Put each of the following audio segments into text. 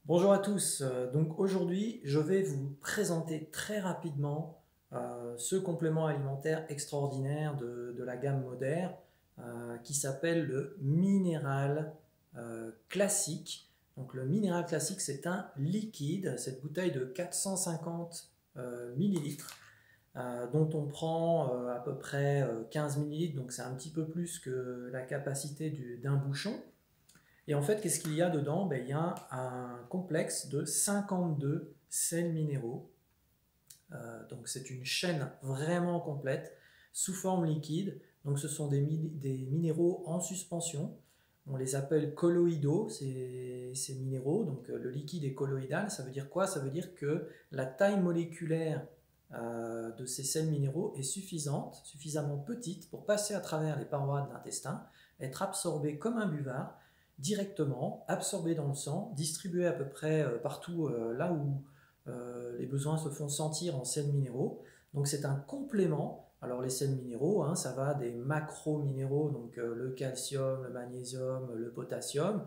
Bonjour à tous, donc aujourd'hui je vais vous présenter très rapidement ce complément alimentaire extraordinaire de la gamme Moder qui s'appelle le Minéral Classique. Donc le Minéral Classique, c'est un liquide, cette bouteille de 450 millilitres dont on prend à peu près 15 millilitres, donc c'est un petit peu plus que la capacité d'un bouchon. Et en fait, qu'est-ce qu'il y a dedans? Il y a un complexe de 52 sels minéraux. Donc c'est une chaîne vraiment complète sous forme liquide. Donc ce sont des minéraux en suspension. On les appelle colloïdaux, ces minéraux. Donc le liquide est colloïdal. Ça veut dire quoi? Ça veut dire que la taille moléculaire de ces sels minéraux est suffisante, suffisamment petite pour passer à travers les parois de l'intestin, être absorbée comme un buvard directement, absorbé dans le sang, distribué à peu près partout là où les besoins se font sentir en sels minéraux. Donc c'est un complément. Alors les sels minéraux, hein, ça va des macro-minéraux, donc le calcium, le magnésium, le potassium,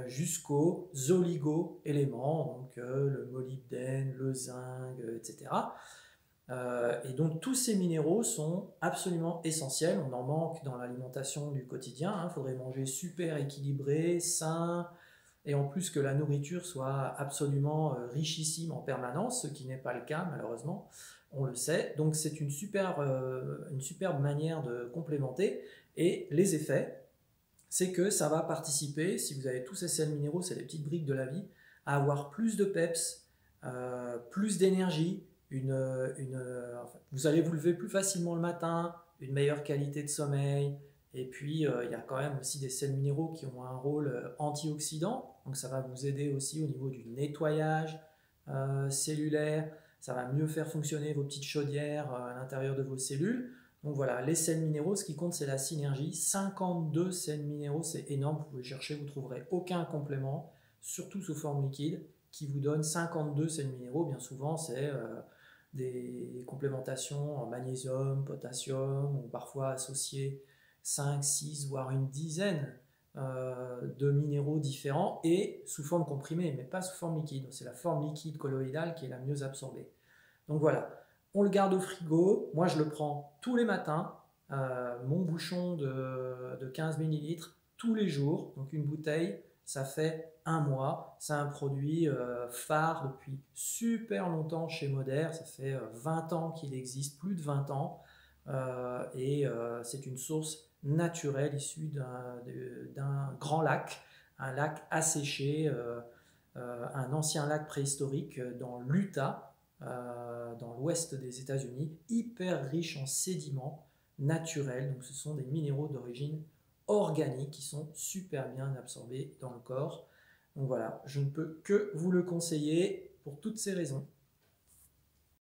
jusqu'aux oligo-éléments, donc le molybdène, le zinc, etc. Et donc tous ces minéraux sont absolument essentiels. On en manque dans l'alimentation du quotidien. Il faudrait manger super équilibré, sain, et en plus que la nourriture soit absolument richissime en permanence, ce qui n'est pas le cas malheureusement, on le sait. Donc c'est une superbe manière de complémenter. Et les effets, c'est que ça va participer, si vous avez tous ces sels minéraux, c'est les petites briques de la vie, à avoir plus de peps, plus d'énergie, vous allez vous lever plus facilement le matin, une meilleure qualité de sommeil, et puis il y a quand même aussi des sels minéraux qui ont un rôle antioxydant, donc ça va vous aider aussi au niveau du nettoyage cellulaire, ça va mieux faire fonctionner vos petites chaudières à l'intérieur de vos cellules. Donc voilà, les sels minéraux, ce qui compte, c'est la synergie. 52 sels minéraux, c'est énorme. Vous pouvez chercher, vous ne trouverez aucun complément, surtout sous forme liquide, qui vous donne 52 sels minéraux. Bien souvent, c'est des complémentations en magnésium, potassium, ou parfois associées 5, 6, voire une dizaine de minéraux différents, et sous forme comprimée, mais pas sous forme liquide. C'est la forme liquide colloïdale qui est la mieux absorbée. Donc voilà, on le garde au frigo. Moi, je le prends tous les matins, mon bouchon de 15 millilitres, tous les jours. Donc une bouteille, ça fait un mois. C'est un produit phare depuis super longtemps chez Moder. Ça fait 20 ans qu'il existe, plus de 20 ans. C'est une source naturelle issue d'un grand lac, un lac asséché, un ancien lac préhistorique dans l'Utah, dans l'ouest des États-Unis, hyper riche en sédiments naturels. Donc ce sont des minéraux d'origine organique qui sont super bien absorbés dans le corps. Donc voilà, je ne peux que vous le conseiller pour toutes ces raisons.